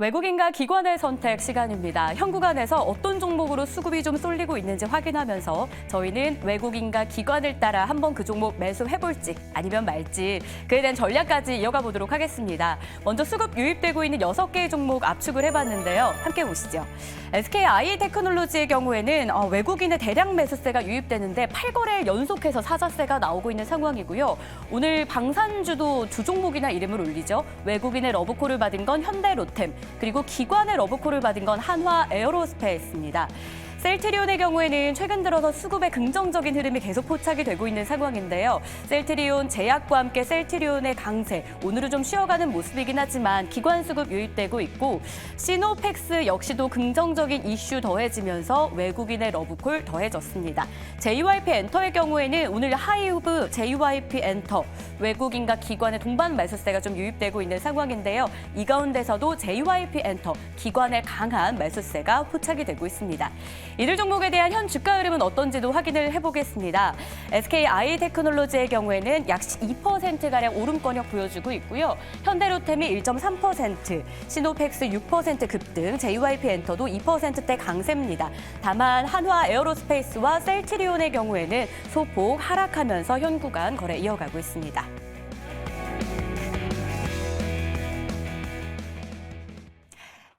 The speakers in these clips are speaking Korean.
외국인과 기관의 선택 시간입니다. 현 구간에서 어떤 종목으로 수급이 좀 쏠리고 있는지 확인하면서 저희는 외국인과 기관을 따라 한번 그 종목 매수해볼지 아니면 말지 그에 대한 전략까지 이어가 보도록 하겠습니다. 먼저 수급 유입되고 있는 6개의 종목 압축을 해봤는데요. 함께 보시죠. SKI테크놀로지의 경우에는 외국인의 대량 매수세가 유입되는데 8거래일 연속해서 사자세가 나오고 있는 상황이고요. 오늘 방산주도 두 종목이나 이름을 올리죠. 외국인의 러브콜을 받은 건 현대로템, 그리고 기관의 러브콜을 받은 건 한화 에어로스페이스입니다. 셀트리온의 경우에는 최근 들어서 수급에 긍정적인 흐름이 계속 포착이 되고 있는 상황인데요. 셀트리온 제약과 함께 셀트리온의 강세, 오늘은 좀 쉬어가는 모습이긴 하지만 기관 수급 유입되고 있고 시노펙스 역시도 긍정적인 이슈 더해지면서 외국인의 러브콜 더해졌습니다. JYP 엔터의 경우에는 오늘 하이후브 JYP 엔터, 외국인과 기관의 동반 매수세가 좀 유입되고 있는 상황인데요. 이 가운데서도 JYP 엔터, 기관의 강한 매수세가 포착이 되고 있습니다. 이들 종목에 대한 현 주가 흐름은 어떤지도 확인을 해보겠습니다. SKI테크놀로지의 경우에는 약 2%가량 오름권역 보여주고 있고요. 현대로템이 1.3%, 시노펙스 6% 급등, JYP 엔터도 2%대 강세입니다. 다만 한화 에어로스페이스와 셀트리온의 경우에는 소폭 하락하면서 현 구간 거래 이어가고 있습니다.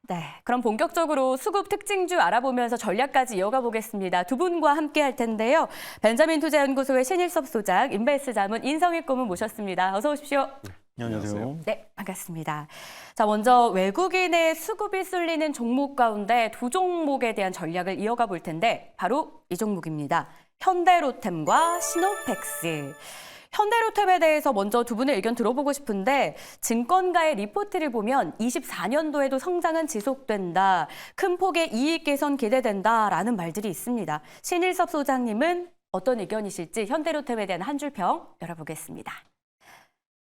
네, 그럼 본격적으로 수급 특징주 알아보면서 전략까지 이어가 보겠습니다. 두 분과 함께 할 텐데요. 벤자민 투자연구소의 신일섭 소장, 인베스트 자문 인성익 고문 모셨습니다. 어서 오십시오. 네, 안녕하세요. 네, 반갑습니다. 자, 먼저 외국인의 수급이 쏠리는 종목 가운데 두 종목에 대한 전략을 이어가 볼 텐데 바로 이 종목입니다. 현대로템과 시노펙스. 현대로템에 대해서 먼저 두 분의 의견 들어보고 싶은데 증권가의 리포트를 보면 24년도에도 성장은 지속된다, 큰 폭의 이익 개선 기대된다라는 말들이 있습니다. 신일섭 소장님은 어떤 의견이실지 현대로템에 대한 한 줄 평 열어보겠습니다.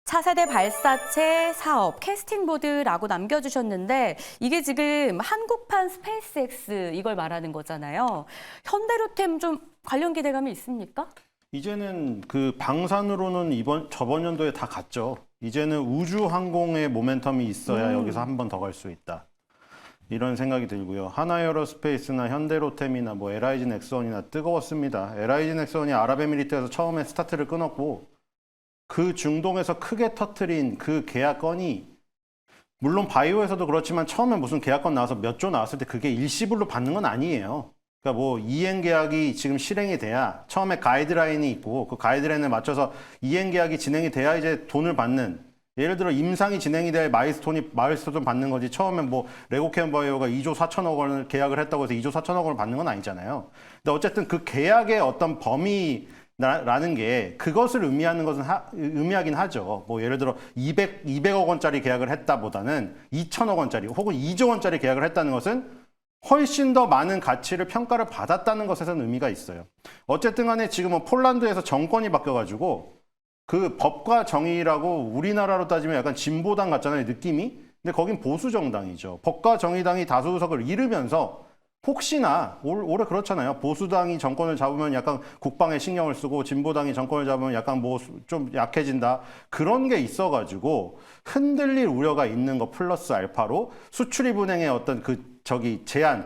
차세대 발사체 사업 캐스팅보드라고 남겨주셨는데 이게 지금 한국판 스페이스X 이걸 말하는 거잖아요. 현대로템 좀 관련 기대감이 있습니까? 이제는 그 방산으로는 저번 연도에 다 갔죠. 이제는 우주 항공의 모멘텀이 있어야 여기서 한 번 더 갈 수 있다. 이런 생각이 들고요. 하나에어로스페이스나 현대로템이나 뭐 LIG 넥스원이나 뜨거웠습니다. LIG 넥스원이 아랍에미리트에서 처음에 스타트를 끊었고 그 중동에서 크게 터트린 그 계약 건이 물론 바이오에서도 그렇지만 처음에 무슨 계약건 나와서 몇 조 나왔을 때 그게 일시불로 받는 건 아니에요. 그러니까 뭐 이행 계약이 지금 실행이 돼야 처음에 가이드라인이 있고 그 가이드라인에 맞춰서 이행 계약이 진행이 돼야 이제 돈을 받는, 예를 들어 임상이 진행이 될 마일스톤 받는 거지 처음에 뭐 레고케어 바이오가 2조 4천억 원을 계약을 했다고 해서 2조 4천억 원을 받는 건 아니잖아요. 근데 어쨌든 그 계약의 어떤 범위라는 게 그것을 의미하긴 하죠. 뭐 예를 들어 200억 원짜리 계약을 했다보다는 2천억 원짜리 혹은 2조 원짜리 계약을 했다는 것은 훨씬 더 많은 가치를 평가를 받았다는 것에서는 의미가 있어요. 어쨌든 간에 지금은 폴란드에서 정권이 바뀌어가지고 그 법과 정의라고 우리나라로 따지면 약간 진보당 같잖아요, 느낌이. 근데 거긴 보수 정당이죠. 법과 정의당이 다수 의석을 잃으면서 혹시나 올해 그렇잖아요. 보수당이 정권을 잡으면 약간 국방에 신경을 쓰고 진보당이 정권을 잡으면 약간 뭐 좀 약해진다. 그런 게 있어가지고 흔들릴 우려가 있는 거 플러스 알파로 수출입은행의 어떤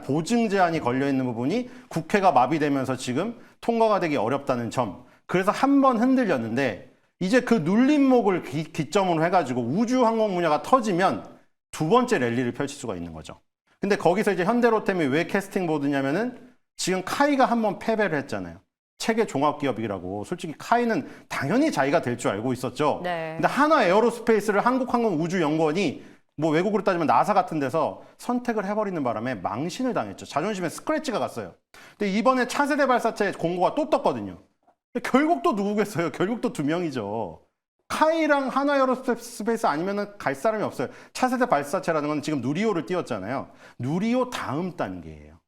보증 제한이 걸려있는 부분이 국회가 마비되면서 지금 통과가 되기 어렵다는 점. 그래서 한 번 흔들렸는데 이제 그 눌림목을 기점으로 해가지고 우주항공 분야가 터지면 두 번째 랠리를 펼칠 수가 있는 거죠. 근데 거기서 이제 현대로템이 왜 캐스팅 보드냐면은 지금 카이가 한 번 패배를 했잖아요. 체계 종합기업이라고. 솔직히 카이는 당연히 자기가 될 줄 알고 있었죠. 네. 근데 하나 에어로스페이스를 한국항공우주연구원이 뭐 외국으로 따지면 나사 같은 데서 선택을 해버리는 바람에 망신을 당했죠. 자존심에 스크래치가 갔어요. 근데 이번에 차세대 발사체 공고가 또 떴거든요. 근데 결국 또 누구겠어요? 결국 또 두 명이죠. 카이랑 하나에어로스페이스 아니면 갈 사람이 없어요. 차세대 발사체라는 건 지금 누리호를 띄웠잖아요. 누리호 다음 단계예요.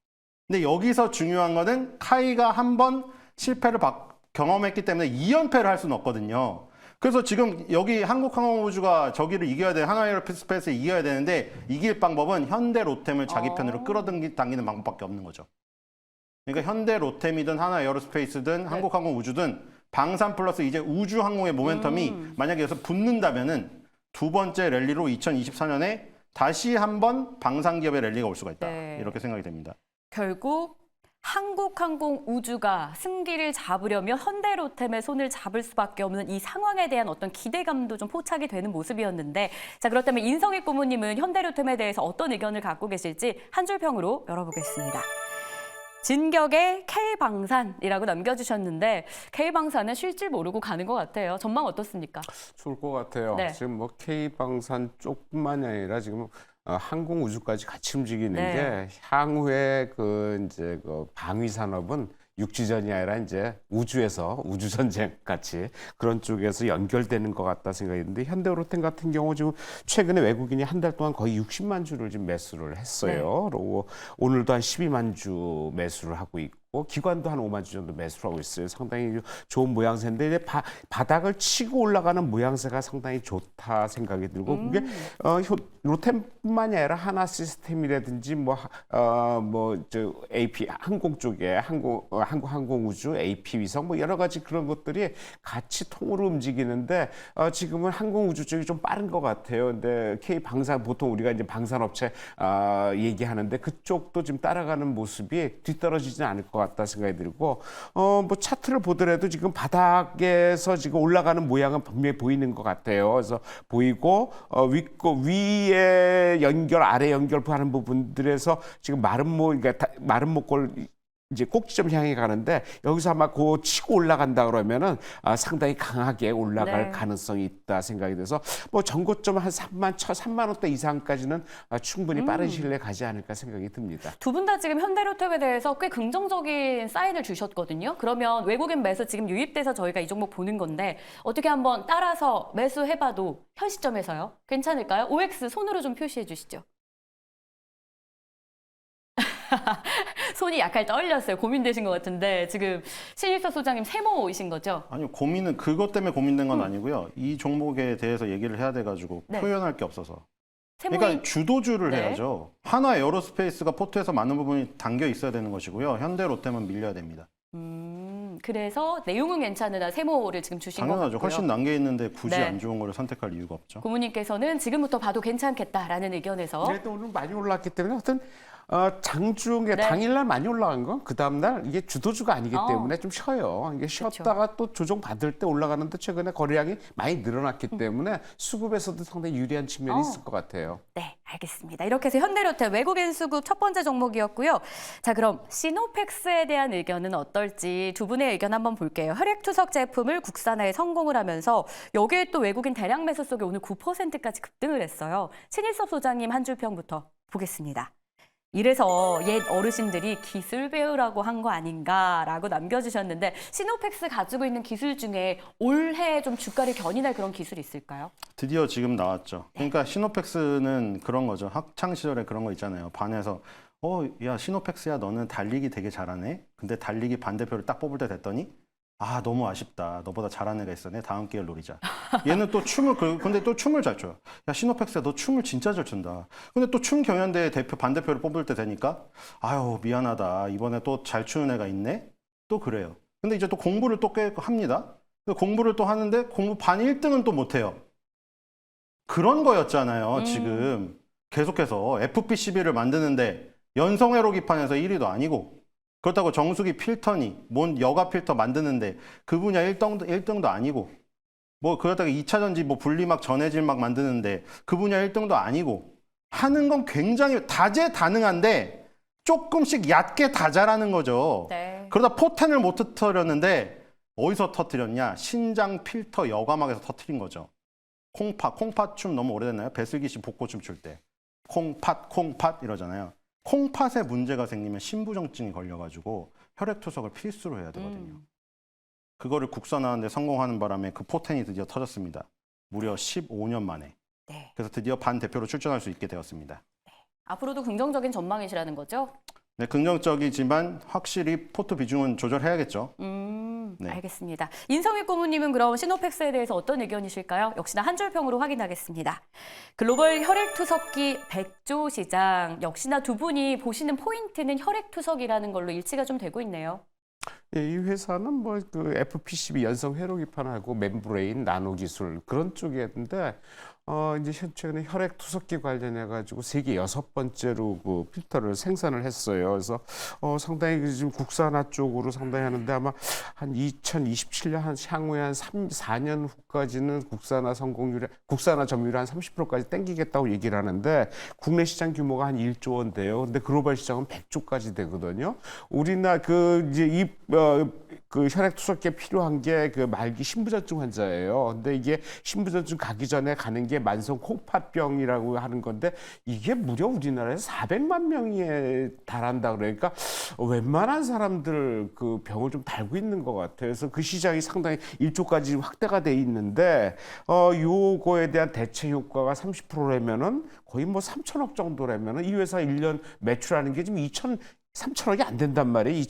근데 여기서 중요한 거는 카이가 한 번 실패를 경험했기 때문에 2연패를 할 수는 없거든요. 그래서 지금 여기 한국항공우주가 저기를 이겨야 돼, 하나에어로스페이스를 이겨야 되는데 이길 방법은 현대로템을 자기 편으로 끌어당기는 방법밖에 없는 거죠. 그러니까 현대로템이든 하나에어로스페이스든 한국항공우주든 방산 플러스 이제 우주항공의 모멘텀이 만약에 여기서 붙는다면은 두 번째 랠리로 2024년에 다시 한번 방산기업의 랠리가 올 수가 있다. 네. 이렇게 생각이 됩니다. 결국 한국항공우주가 승기를 잡으려면 현대로템의 손을 잡을 수밖에 없는 이 상황에 대한 어떤 기대감도 좀 포착이 되는 모습이었는데, 자, 그렇다면 인성익 고모님은 현대로템에 대해서 어떤 의견을 갖고 계실지 한 줄 평으로 열어보겠습니다. 진격의 K방산이라고 남겨주셨는데, K방산은 쉴 줄 모르고 가는 것 같아요. 전망 어떻습니까? 좋을 것 같아요. 네. 지금 뭐 K방산 쪽뿐만이 아니라 지금 항공 우주까지 같이 움직이는 네. 게 향후에 그 이제 그 방위 산업은 육지전이 아니라 이제 우주에서 우주전쟁 같이 그런 쪽에서 연결되는 것 같다 생각이 드는데, 현대로템 같은 경우 지금 최근에 외국인이 한 달 동안 거의 60만 주를 지금 매수를 했어요. 그리고 오늘도 한 12만 주 매수를 하고 있고, 기관도 한 5만 주 정도 매수를 하고 있어요. 상당히 좋은 모양새인데 이제 바닥을 치고 올라가는 모양새가 상당히 좋다 생각이 들고, 그게 로템뿐만이 아니라 하나 시스템이라든지 뭐저 AP 항공 쪽에 항공우주 AP 위성 뭐 여러 가지 그런 것들이 같이 통으로 움직이는데, 지금은 항공우주 쪽이 좀 빠른 것 같아요. 근데 K 방산, 보통 우리가 이제 방산업체 얘기하는데 그쪽도 지금 따라가는 모습이 뒤떨어지지는 않을 것 같다 생각이 들고, 뭐 차트를 보더라도 지금 바닥에서 지금 올라가는 모양은 분명히 보이는 것 같아요. 그래서 보이고 위에 연결, 아래 연결하는 부분들에서 지금 그러니까 마른 목골 이제 꼭지점 향해 가는데, 여기서 아마 그 치고 올라간다 그러면은 상당히 강하게 올라갈 네. 가능성이 있다 생각이 돼서, 뭐 전고점 한 3만 원대 이상까지는 충분히 빠른 시일 내에 가지 않을까 생각이 듭니다. 두 분 다 지금 현대로템에 대해서 꽤 긍정적인 사인을 주셨거든요. 그러면 외국인 매수 지금 유입돼서 저희가 이 종목 보는 건데, 어떻게 한번 따라서 매수해봐도 현 시점에서요? 괜찮을까요? OX 손으로 좀 표시해 주시죠. 손이 약간 떨렸어요. 고민되신 것 같은데, 지금 신일서 소장님 세모이신 거죠? 아니요, 고민은 그것 때문에 고민된 건 아니고요. 이 종목에 대해서 얘기를 해야 돼가지고 네. 표현할 게 없어서. 세모인 그러니까 주도주를 네. 해야죠. 하나 에어로스페이스가 포트에서 많은 부분이 담겨 있어야 되는 것이고요. 현대로템은 밀려야 됩니다. 그래서 내용은 괜찮으나 세모를 지금 주신 것 당연하죠. 같고요. 훨씬 남겨 있는데 굳이 네. 안 좋은 거를 선택할 이유가 없죠. 고모님께서는 지금부터 봐도 괜찮겠다라는 의견에서 그래도 오늘 많이 올랐기 때문에 어떤 장중에 네. 당일날 많이 올라간 건 그 다음날 이게 주도주가 아니기 어. 때문에 좀 쉬어요. 이게 쉬었다가 또 조정 받을 때 올라가는데, 최근에 거래량이 많이 늘어났기 때문에 수급에서도 상당히 유리한 측면이 있을 것 같아요. 네, 알겠습니다. 이렇게 해서 현대로템 외국인 수급 첫 번째 종목이었고요. 자, 그럼 시노펙스에 대한 의견은 어떨지 두 분의 의견 한번 볼게요. 혈액투석 제품을 국산화에 성공을 하면서 여기에 또 외국인 대량 매수 속에 오늘 9%까지 급등을 했어요. 신일섭 소장님 한 줄 평부터 보겠습니다. 이래서 옛 어르신들이 기술 배우라고 한 거 아닌가라고 남겨주셨는데, 시노펙스 가지고 있는 기술 중에 올해 좀 주가를 견인할 그런 기술이 있을까요? 드디어 지금 나왔죠. 그러니까 시노펙스는 그런 거죠. 학창 시절에 그런 거 있잖아요. 반에서 야 시노펙스야 너는 달리기 되게 잘하네. 근데 달리기 반대표를 딱 뽑을 때 됐더니 너무 아쉽다. 너보다 잘하는 애가 있어. 내 다음 기회를 노리자. 얘는 또 근데 또 춤을 잘 춰요. 야, 신호펙스야, 너 춤을 진짜 잘 춘다. 근데 또 춤 경연대회 반대표를 뽑을 때 되니까, 아유, 미안하다. 이번에 또 잘 추는 애가 있네? 또 그래요. 근데 이제 또 공부를 또 꽤 합니다. 공부를 또 하는데 공부 반 1등은 또 못해요. 그런 거였잖아요, 지금. 계속해서 FP12를 만드는데 연성회로기판에서 1위도 아니고, 그렇다고 정수기 필터니 뭔 여가 필터 만드는데 그 분야 1등도 아니고, 뭐 그러다가 2차 전지 뭐 분리막 전해질막 만드는데 그 분야 1등도 아니고, 하는 건 굉장히 다재다능한데 조금씩 얕게 다 잘하는 거죠. 네. 그러다 포텐을 못 터뜨렸는데 어디서 터뜨렸냐? 신장 필터 여과막에서 터뜨린 거죠. 콩팥춤 너무 오래됐나요? 배슬기 씨 복고춤 출 때 콩팥 이러잖아요. 콩팥에 문제가 생기면 신부정증이 걸려가지고 혈액투석을 필수로 해야 되거든요. 그거를 국산화하는데 성공하는 바람에 그 포텐이 드디어 터졌습니다. 무려 15년 만에. 네. 그래서 드디어 반 대표로 출전할 수 있게 되었습니다. 앞으로도 긍정적인 전망이시라는 거죠? 네, 긍정적이지만 확실히 포트 비중은 조절해야겠죠. 네. 알겠습니다. 인성익 고모님은 그럼 시노펙스에 대해서 어떤 의견이실까요? 역시나 한 줄 평으로 확인하겠습니다. 글로벌 혈액투석기 100조 시장, 역시나 두 분이 보시는 포인트는 혈액투석이라는 걸로 일치가 좀 되고 있네요. 예, 이 회사는 뭐 그 FP12 연성 회로기판하고 멤브레인 나노 기술 그런 쪽이었는데, 이제 최근에 혈액 투석기 관련해 가지고 세계 6번째로 그 필터를 생산을 했어요. 그래서 상당히 지금 국산화 쪽으로 상당히 하는데 아마 한 2027년 한 향후에 한 4년 후까지는 국산화 점유율 한 30%까지 땡기겠다고 얘기를 하는데 국내 시장 규모가 한 1조 원 돼요. 근데 글로벌 시장은 100조까지 되거든요. 우리나라 그 혈액 투석기에 필요한 게 그 말기 신부전증 환자예요. 근데 이게 신부전증 가기 전에 가는 게 만성 콩팥병이라고 하는 건데 이게 무려 우리나라에서 400만 명에 달한다 그러니까 웬만한 사람들 그 병을 좀 달고 있는 것 같아요. 그래서 그 시장이 상당히 1조까지 확대가 돼 있는데 요거에 대한 대체 효과가 30%라면은 거의 뭐 3천억 정도라면은 이 회사 1년 매출하는 게 지금 3천억이 안 된단 말이에요.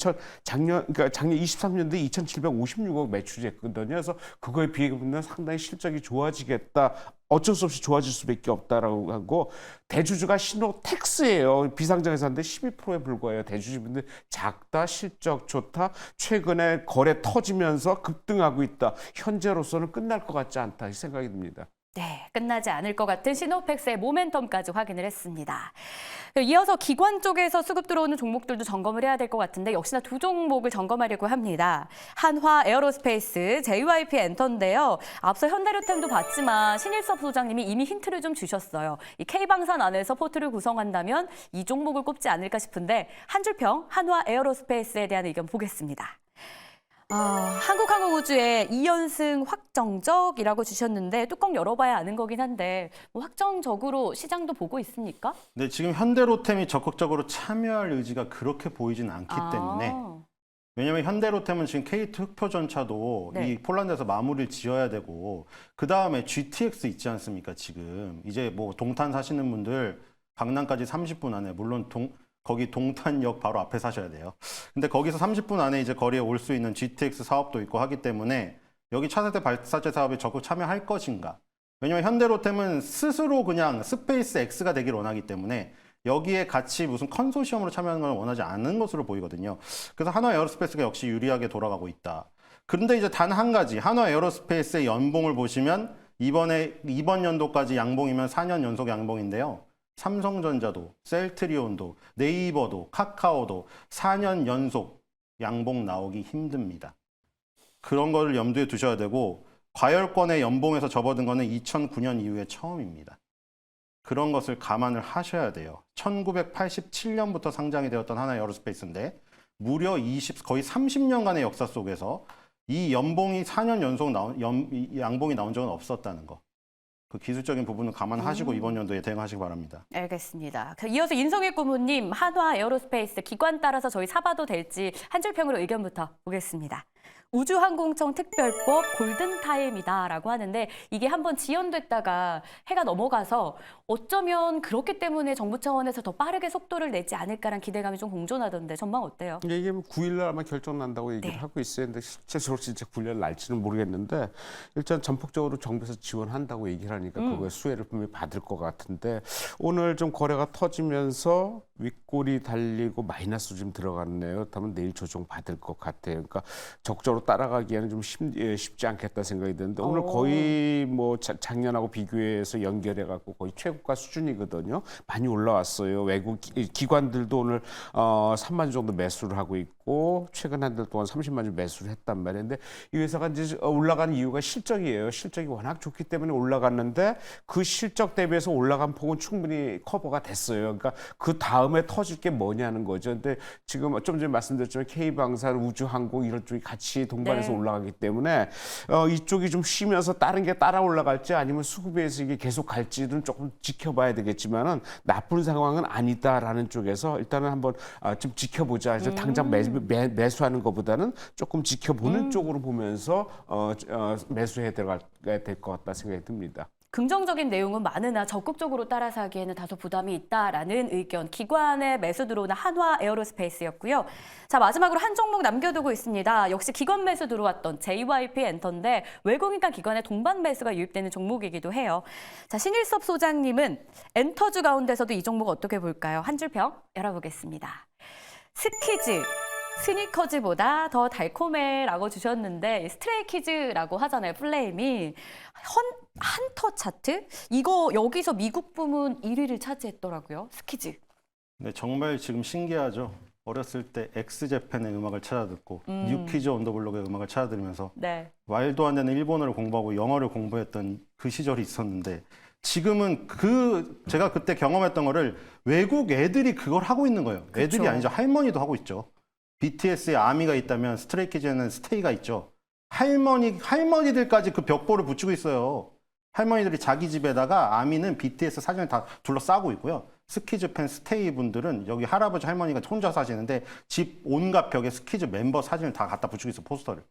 작년 23년도에 2,756억 매출했거든요. 그래서 그거에 비하면 상당히 실적이 좋아지겠다. 어쩔 수 없이 좋아질 수밖에 없다라고 하고 대주주가 신호텍스예요. 비상장에서인데 12%에 불과해요. 대주주분들 작다, 실적 좋다, 최근에 거래 터지면서 급등하고 있다. 현재로서는 끝날 것 같지 않다 이 생각이 듭니다. 네, 끝나지 않을 것 같은 시노펙스의 모멘텀까지 확인을 했습니다. 이어서 기관 쪽에서 수급 들어오는 종목들도 점검을 해야 될 것 같은데 역시나 두 종목을 점검하려고 합니다. 한화 에어로스페이스, JYP 엔터인데요. 앞서 현대료템도 봤지만 신일섭 소장님이 이미 힌트를 좀 주셨어요. 이 K방산 안에서 포트를 구성한다면 이 종목을 꼽지 않을까 싶은데 한 줄평 한화 에어로스페이스에 대한 의견 보겠습니다. 한국항공우주의 2연승 확정적이라고 주셨는데 뚜껑 열어봐야 아는 거긴 한데 뭐 확정적으로 시장도 보고 있습니까? 네, 지금 현대로템이 적극적으로 참여할 의지가 그렇게 보이진 않기 때문에 왜냐하면 현대로템은 지금 K2 흑표전차도 네. 이 폴란드에서 마무리를 지어야 되고 그 다음에 GTX 있지 않습니까? 지금 이제 뭐 동탄 사시는 분들 강남까지 30분 안에 물론 거기 동탄역 바로 앞에 사셔야 돼요. 근데 거기서 30분 안에 이제 거리에 올 수 있는 GTX 사업도 있고 하기 때문에 여기 차세대 발사체 사업에 적극 참여할 것인가? 왜냐면 현대로템은 스스로 그냥 스페이스 X가 되기를 원하기 때문에 여기에 같이 무슨 컨소시엄으로 참여하는 걸 원하지 않은 것으로 보이거든요. 그래서 한화 에어로스페이스가 역시 유리하게 돌아가고 있다. 그런데 이제 단 한 가지 한화 에어로스페이스의 연봉을 보시면 이번 연도까지 양봉이면 4년 연속 양봉인데요. 삼성전자도, 셀트리온도, 네이버도, 카카오도 4년 연속 양봉 나오기 힘듭니다. 그런 거를 염두에 두셔야 되고 과열권의 연봉에서 접어든 거는 2009년 이후에 처음입니다. 그런 것을 감안을 하셔야 돼요. 1987년부터 상장이 되었던 하나 에어로스페이스인데 무려 거의 30년간의 역사 속에서 이 연봉이 4년 연속 양봉이 나온 적은 없었다는 거. 그 기술적인 부분은 감안하시고 이번 연도에 대응하시기 바랍니다. 알겠습니다. 이어서 인성일 고문님, 한화 에어로스페이스 기관 따라서 저희 사봐도 될지 한 줄평으로 의견부터 보겠습니다. 우주항공청 특별법 골든타임이다라고 하는데 이게 한번 지연됐다가 해가 넘어가서 어쩌면 그렇기 때문에 정부 차원에서 더 빠르게 속도를 내지 않을까라는 기대감이 좀 공존하던데 전망 어때요? 이게 9일 날 아마 결정 난다고 얘기를 네. 하고 있어요. 근데 실제로 진짜 9일 날지는 모르겠는데 일단 전폭적으로 정부에서 지원한다고 얘기를 하니까 그거에 수혜를 분명히 받을 것 같은데 오늘 좀 거래가 터지면서 윗골이 달리고 마이너스 좀 들어갔네요. 그렇다면 내일 조정 받을 것 같아요. 그러니까 적극적으로 따라가기에는 좀 쉽지 않겠다 생각이 드는데 오늘 거의 뭐 작년하고 비교해서 연결해 갖고 거의 최고가 수준이거든요. 많이 올라왔어요. 외국 기관들도 오늘 3만 주 정도 매수를 하고 있고 최근 한 달 동안 30만 주 매수를 했단 말이에요. 근데 이 회사가 이제 올라간 이유가 실적이에요. 실적이 워낙 좋기 때문에 올라갔는데 그 실적 대비해서 올라간 폭은 충분히 커버가 됐어요. 그러니까 그 다음에 터질 게 뭐냐는 거죠. 근데 지금 좀 전에 말씀드렸지만 K방산, 우주항공 이런 쪽이 같이 동반해서 네. 올라가기 때문에 이쪽이 좀 쉬면서 다른 게 따라 올라갈지 아니면 수급에서 이게 계속 갈지는 조금 지켜봐야 되겠지만은 나쁜 상황은 아니다라는 쪽에서 일단은 한번 좀 지켜보자. 이제 당장 매수하는 것보다는 조금 지켜보는 쪽으로 보면서 매수해 들어가야 될 것 같다 생각이 듭니다. 긍정적인 내용은 많으나 적극적으로 따라서 하기에는 다소 부담이 있다라는 의견. 기관의 매수 들어오는 한화 에어로스페이스였고요. 자, 마지막으로 한 종목 남겨두고 있습니다. 역시 기관 매수 들어왔던 JYP 엔터인데 외국인과 기관의 동반 매수가 유입되는 종목이기도 해요. 자, 신일섭 소장님은 엔터주 가운데서도 이 종목 어떻게 볼까요? 한 줄평 열어보겠습니다. 스키즈. 스니커즈보다 더 달콤해라고 주셨는데 스트레이키즈라고 하잖아요. 플레임이 헌터 차트 이거 여기서 미국 부문 1위를 차지했더라고요. 스키즈. 네, 정말 지금 신기하죠. 어렸을 때 엑스제팬의 음악을 찾아 듣고 뉴키즈 온 더 블록의 음악을 찾아 들으면서 네. 말도 안 되는 일본어를 공부하고 영어를 공부했던 그 시절이 있었는데 지금은 제가 그때 경험했던 거를 외국 애들이 그걸 하고 있는 거예요. 애들이 그쵸. 아니죠. 할머니도 하고 있죠. BTS에 아미가 있다면 스트레이키즈에는 스테이가 있죠. 할머니들까지 그 벽보를 붙이고 있어요. 할머니들이 자기 집에다가 아미는 BTS 사진을 다 둘러싸고 있고요. 스키즈 팬 스테이 분들은 여기 할아버지 할머니가 혼자 사시는데 집 온갖 벽에 스키즈 멤버 사진을 다 갖다 붙이고 있어, 포스터를.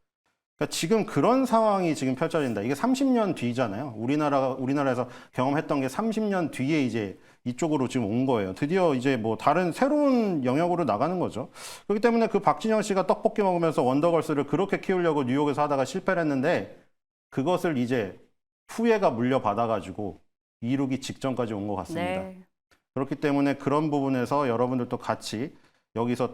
그러니까 지금 그런 상황이 지금 펼쳐진다. 이게 30년 뒤잖아요. 우리나라에서 경험했던 게 30년 뒤에 이제 이쪽으로 지금 온 거예요. 드디어 이제 뭐 다른 새로운 영역으로 나가는 거죠. 그렇기 때문에 그 박진영 씨가 떡볶이 먹으면서 원더걸스를 그렇게 키우려고 뉴욕에서 하다가 실패를 했는데 그것을 이제 후예가 물려받아가지고 이루기 직전까지 온 것 같습니다. 네. 그렇기 때문에 그런 부분에서 여러분들도 같이 여기서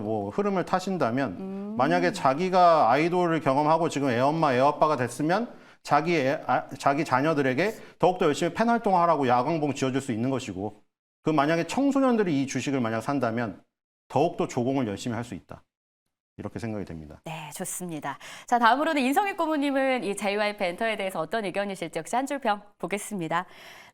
뭐 흐름을 타신다면 만약에 자기가 아이돌을 경험하고 지금 애엄마, 애아빠가 됐으면 자기 자녀들에게 더욱더 열심히 팬 활동하라고 야광봉 지어줄 수 있는 것이고 그 만약에 청소년들이 이 주식을 만약 산다면 더욱더 조공을 열심히 할 수 있다. 이렇게 생각이 됩니다. 네, 좋습니다. 자, 다음으로는 인성익 고모님은 이 JYP 엔터에 대해서 어떤 의견이실지 역시 한 줄 평 보겠습니다.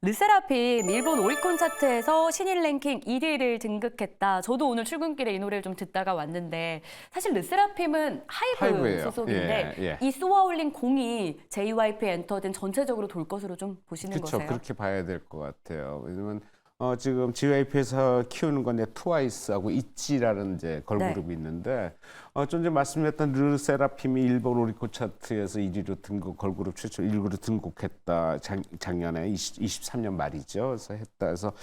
르세라핌 일본 오리콘 차트에서 신인 랭킹 1위를 등극했다. 저도 오늘 출근길에 이 노래를 좀 듣다가 왔는데 사실 르세라핌은 하이브 하이브예요. 소속인데 예, 예. 이 쏘아올린 공이 JYP 엔터든 전체적으로 돌 것으로 좀 보시는 그렇죠. 거세요? 그렇게 봐야 될 것 같아요. 왜냐면 지금 JYP에서 키우는 건 트와이스하고 있지라는 이제 걸그룹이 있는데 좀 전에 말씀드렸던 르세라핌이 일본 오리콘 차트에서 1위로 등극 걸그룹 최초 1위로 등극했다. 작년에 23년 말이죠. 그래서 했다. 그래서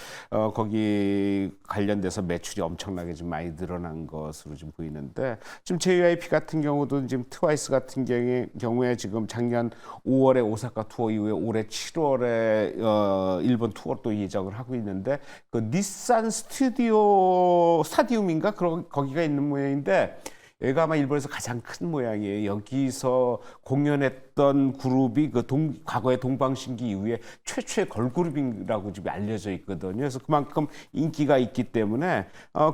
거기 관련돼서 매출이 엄청나게 좀 많이 늘어난 것으로 좀 보이는데 지금 JYP 같은 경우도 지금 트와이스 같은 경우에 지금 작년 5월에 오사카 투어 이후에 올해 7월에 일본 투어 또 예정을 하고 있는데 그 닛산 스타디움인가 거기가 있는 모양인데 여기가 아마 일본에서 가장 큰 모양이에요. 여기서 공연했던 그룹이 과거의 동방신기 이후에 최초의 걸그룹이라고 지금 알려져 있거든요. 그래서 그만큼 인기가 있기 때문에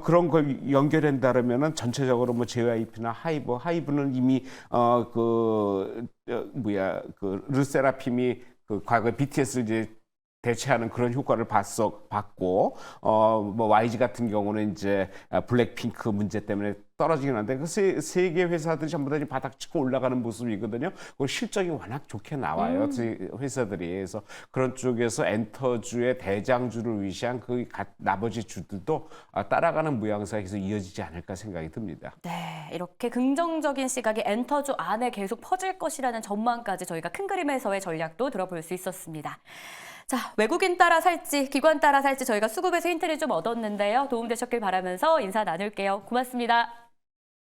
그런 걸 연결한다면은 전체적으로 뭐 JYP나 하이브는 이미 르세라핌이 그 과거에 BTS를 이제 대체하는 그런 효과를 봤고, 뭐 YG 같은 경우는 이제 블랙핑크 문제 때문에 떨어지긴 한데 그 세 개 회사들이 전부 다 바닥치고 올라가는 모습이거든요. 그 실적이 워낙 좋게 나와요. 회사들이. 그래서 그런 쪽에서 엔터주의 대장주를 위시한 그 나머지 주들도 따라가는 모양새가 계속 이어지지 않을까 생각이 듭니다. 네, 이렇게 긍정적인 시각이 엔터주 안에 계속 퍼질 것이라는 전망까지 저희가 큰 그림에서의 전략도 들어볼 수 있었습니다. 자, 외국인 따라 살지, 기관 따라 살지 저희가 수급에서 힌트를 좀 얻었는데요. 도움되셨길 바라면서 인사 나눌게요. 고맙습니다.